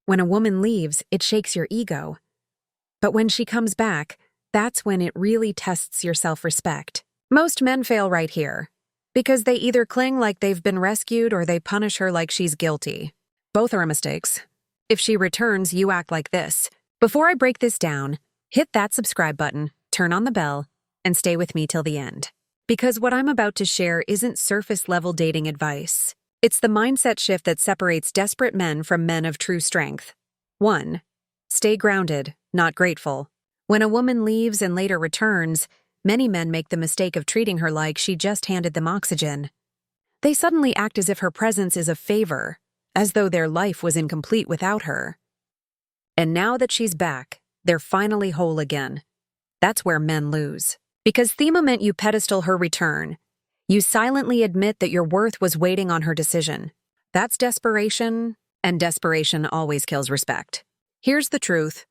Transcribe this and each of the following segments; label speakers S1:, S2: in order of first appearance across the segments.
S1: When a woman leaves, it shakes your ego. But when she comes back, that's when it really tests your self-respect. Most men fail right here, because they either cling like they've been rescued or they punish her like she's guilty. Both are mistakes. If she returns, you act like this. Before I break this down, hit that subscribe button, turn on the bell, and stay with me till the end. Because what I'm about to share isn't surface-level dating advice. It's the mindset shift that separates desperate men from men of true strength. 1. Stay grounded, not grateful. When a woman leaves and later returns, many men make the mistake of treating her like she just handed them oxygen. They suddenly act as if her presence is a favor, as though their life was incomplete without her. And now that she's back, they're finally whole again. That's where men lose. Because the moment you pedestal her return, you silently admit that your worth was waiting on her decision. That's desperation, and desperation always kills respect. Here's the truth.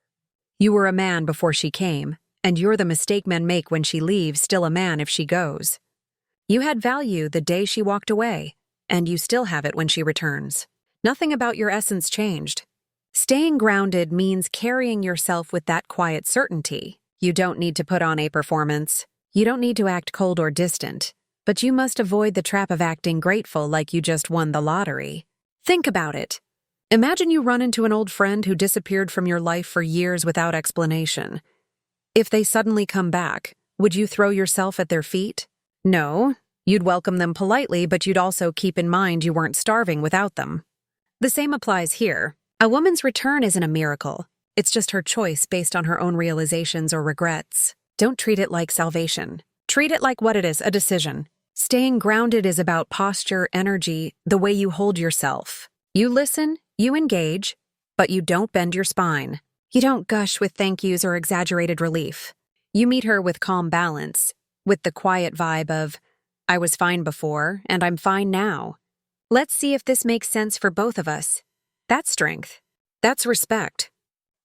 S1: You were a man before she came, and you're the mistake men make when she leaves, still a man if she goes. You had value the day she walked away, and you still have it when she returns. Nothing about your essence changed. Staying grounded means carrying yourself with that quiet certainty. You don't need to put on a performance. You don't need to act cold or distant. But you must avoid the trap of acting grateful like you just won the lottery. Think about it. Imagine you run into an old friend who disappeared from your life for years without explanation. If they suddenly come back, would you throw yourself at their feet? No, you'd welcome them politely, but you'd also keep in mind you weren't starving without them. The same applies here. A woman's return isn't a miracle. It's just her choice based on her own realizations or regrets. Don't treat it like salvation. Treat it like what it is, a decision. Staying grounded is about posture, energy, the way you hold yourself. You listen, you engage, but you don't bend your spine. You don't gush with thank yous or exaggerated relief. You meet her with calm balance, with the quiet vibe of, I was fine before, and I'm fine now. Let's see if this makes sense for both of us. That's strength. That's respect.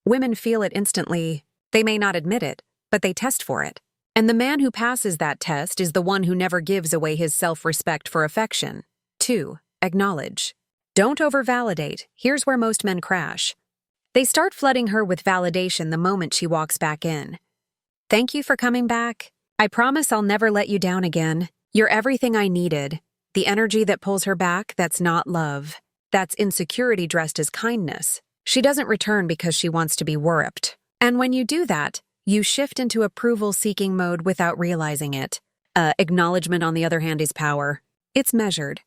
S1: Women feel it instantly. They may not admit it, but they test for it. And the man who passes that test is the one who never gives away his self-respect for affection. 2. Acknowledge. Don't over-validate. Here's where most men crash. They start flooding her with validation the moment she walks back in. Thank you for coming back. I promise I'll never let you down again. You're everything I needed. The energy that pulls her back, that's not love. That's insecurity dressed as kindness. She doesn't return because she wants to be worripped. And when you do that, you shift into approval-seeking mode without realizing it. Acknowledgement, on the other hand, is power. It's measured.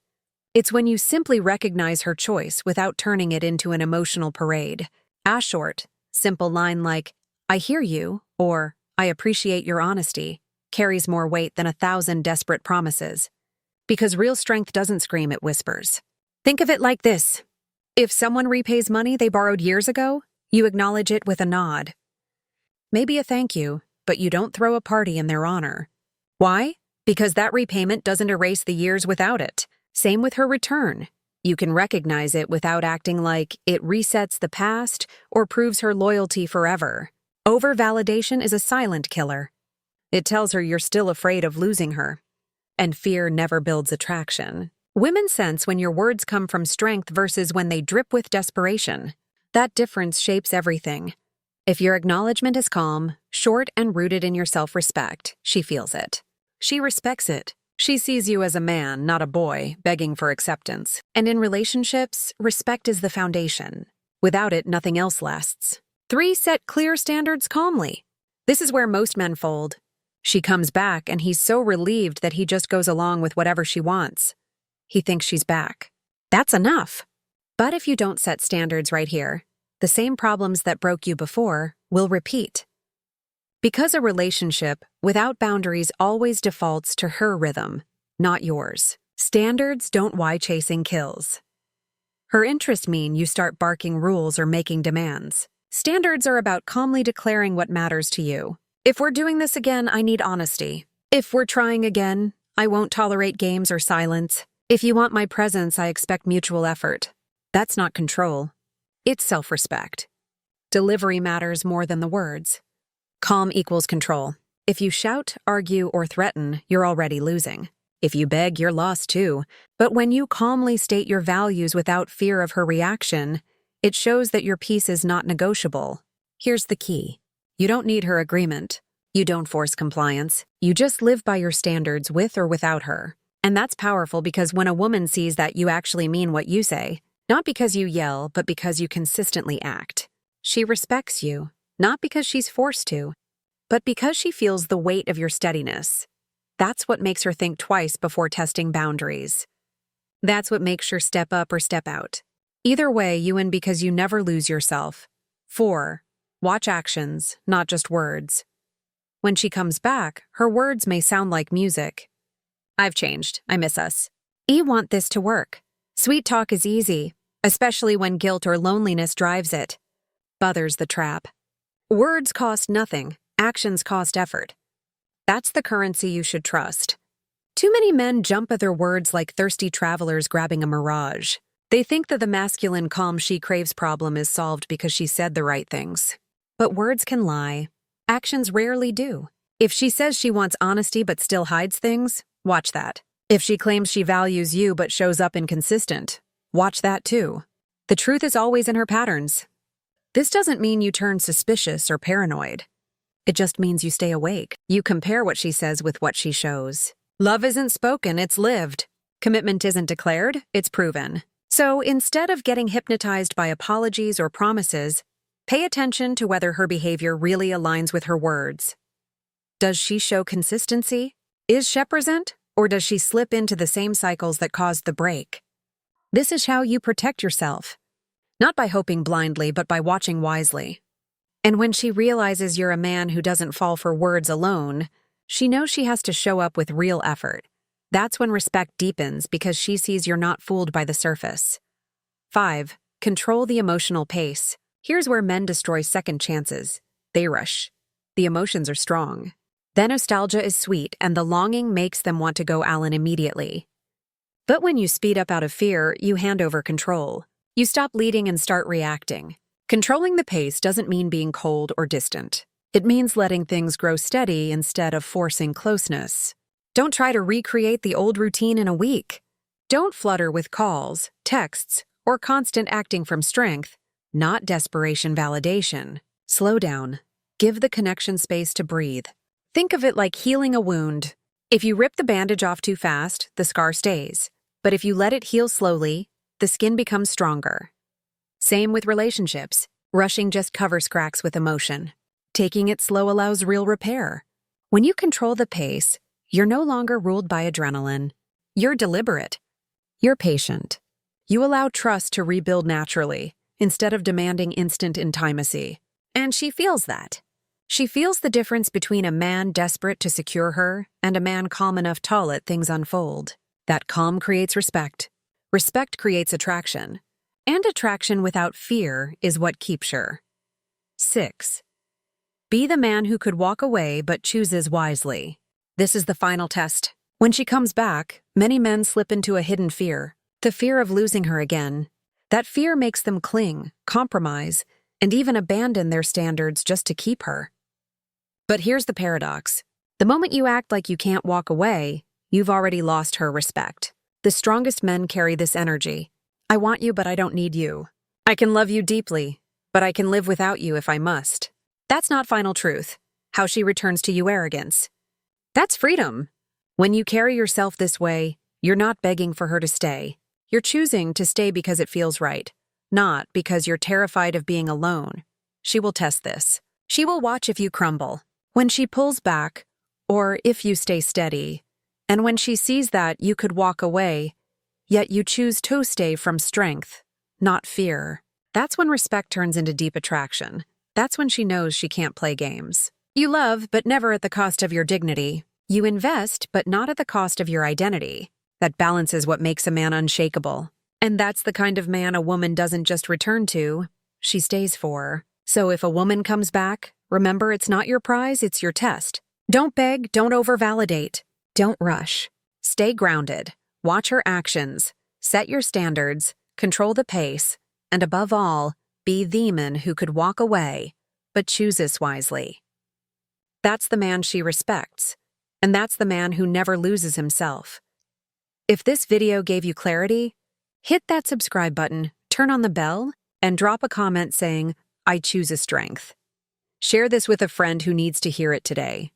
S1: It's when you simply recognize her choice without turning it into an emotional parade. A short, simple line like, I hear you, or I appreciate your honesty, carries more weight than 1,000 desperate promises. Because real strength doesn't scream, it whispers. Think of it like this. If someone repays money they borrowed years ago, you acknowledge it with a nod. Maybe a thank you, but you don't throw a party in their honor. Why? Because that repayment doesn't erase the years without it. Same with her return. You can recognize it without acting like it resets the past or proves her loyalty forever. Over-validation is a silent killer. It tells her you're still afraid of losing her. And fear never builds attraction. Women sense when your words come from strength versus when they drip with desperation. That difference shapes everything. If your acknowledgement is calm, short, and rooted in your self-respect, she feels it. She respects it. She sees you as a man, not a boy, begging for acceptance. And in relationships, respect is the foundation. Without it, nothing else lasts. 3. Set clear standards calmly. This is where most men fold. She comes back, and he's so relieved that he just goes along with whatever she wants. He thinks she's back. That's enough. But if you don't set standards right here, the same problems that broke you before will repeat. Because a relationship without boundaries always defaults to her rhythm, not yours. Standards don't why chasing kills. Her interests mean you start barking rules or making demands. Standards are about calmly declaring what matters to you. If we're doing this again, I need honesty. If we're trying again, I won't tolerate games or silence. If you want my presence, I expect mutual effort. That's not control. It's self-respect. Delivery matters more than the words. Calm equals control. If you shout, argue, or threaten, you're already losing. If you beg, you're lost too. But when you calmly state your values without fear of her reaction, It shows that your peace is not negotiable. Here's the key. You don't need her agreement. You don't force compliance. You just live by your standards with or without her. And that's powerful because when a woman sees that you actually mean what you say, not because you yell, but because you consistently act, she respects you, not because she's forced to, but because she feels the weight of your steadiness. That's what makes her think twice before testing boundaries. That's what makes her step up or step out. Either way, you win because you never lose yourself. 4. Watch actions, not just words. When she comes back, her words may sound like music. I've changed. I miss us. I want this to work. Sweet talk is easy, especially when guilt or loneliness drives it. Others the trap. Words cost nothing. Actions cost effort. That's the currency you should trust. Too many men jump at their words like thirsty travelers grabbing a mirage. They think that the masculine calm she craves problem is solved because she said the right things. But words can lie. Actions rarely do. If she says she wants honesty but still hides things, watch that. If she claims she values you but shows up inconsistent, watch that too. The truth is always in her patterns. This doesn't mean you turn suspicious or paranoid. It just means you stay awake. You compare what she says with what she shows. Love isn't spoken, it's lived. Commitment isn't declared, it's proven. So instead of getting hypnotized by apologies or promises, pay attention to whether her behavior really aligns with her words. Does she show consistency? Is she present? Or does she slip into the same cycles that caused the break? This is how you protect yourself. Not by hoping blindly, but by watching wisely. And when she realizes you're a man who doesn't fall for words alone, she knows she has to show up with real effort. That's when respect deepens because she sees you're not fooled by the surface. 5. Control the emotional pace. Here's where men destroy second chances. They rush. The emotions are strong. The nostalgia is sweet, and the longing makes them want to go Allen immediately. But when you speed up out of fear, you hand over control. You stop leading and start reacting. Controlling the pace doesn't mean being cold or distant. It means letting things grow steady instead of forcing closeness. Don't try to recreate the old routine in a week. Don't flutter with calls, texts, or constant acting from strength, not desperation validation. Slow down. Give the connection space to breathe. Think of it like healing a wound. If you rip the bandage off too fast, the scar stays. But if you let it heal slowly, the skin becomes stronger. Same with relationships. Rushing just covers cracks with emotion. Taking it slow allows real repair. When you control the pace, you're no longer ruled by adrenaline. You're deliberate. You're patient. You allow trust to rebuild naturally, instead of demanding instant intimacy. And she feels that. She feels the difference between a man desperate to secure her and a man calm enough to let things unfold. That calm creates respect. Respect creates attraction. And attraction without fear is what keeps her. 6. Be the man who could walk away but chooses wisely. This is the final test. When she comes back, many men slip into a hidden fear, the fear of losing her again. That fear makes them cling, compromise, and even abandon their standards just to keep her. But here's the paradox. The moment you act like you can't walk away, you've already lost her respect. The strongest men carry this energy. I want you, but I don't need you. I can love you deeply, but I can live without you if I must. That's not final truth. How she returns to you arrogance. That's freedom. When you carry yourself this way, you're not begging for her to stay. You're choosing to stay because it feels right, not because you're terrified of being alone. She will test this. She will watch if you crumble, when she pulls back, or if you stay steady. And when she sees that you could walk away, yet you choose to stay from strength, not fear. That's when respect turns into deep attraction. That's when she knows she can't play games. You love, but never at the cost of your dignity. You invest, but not at the cost of your identity. That balance is what makes a man unshakable. And that's the kind of man a woman doesn't just return to, she stays for. So if a woman comes back, remember it's not your prize, it's your test. Don't beg, don't over-validate. Don't rush. Stay grounded. Watch her actions. Set your standards. Control the pace. And above all, be the man who could walk away, but chooses wisely. That's the man she respects. And that's the man who never loses himself. If this video gave you clarity, hit that subscribe button, turn on the bell, and drop a comment saying, "I choose a strength." Share this with a friend who needs to hear it today.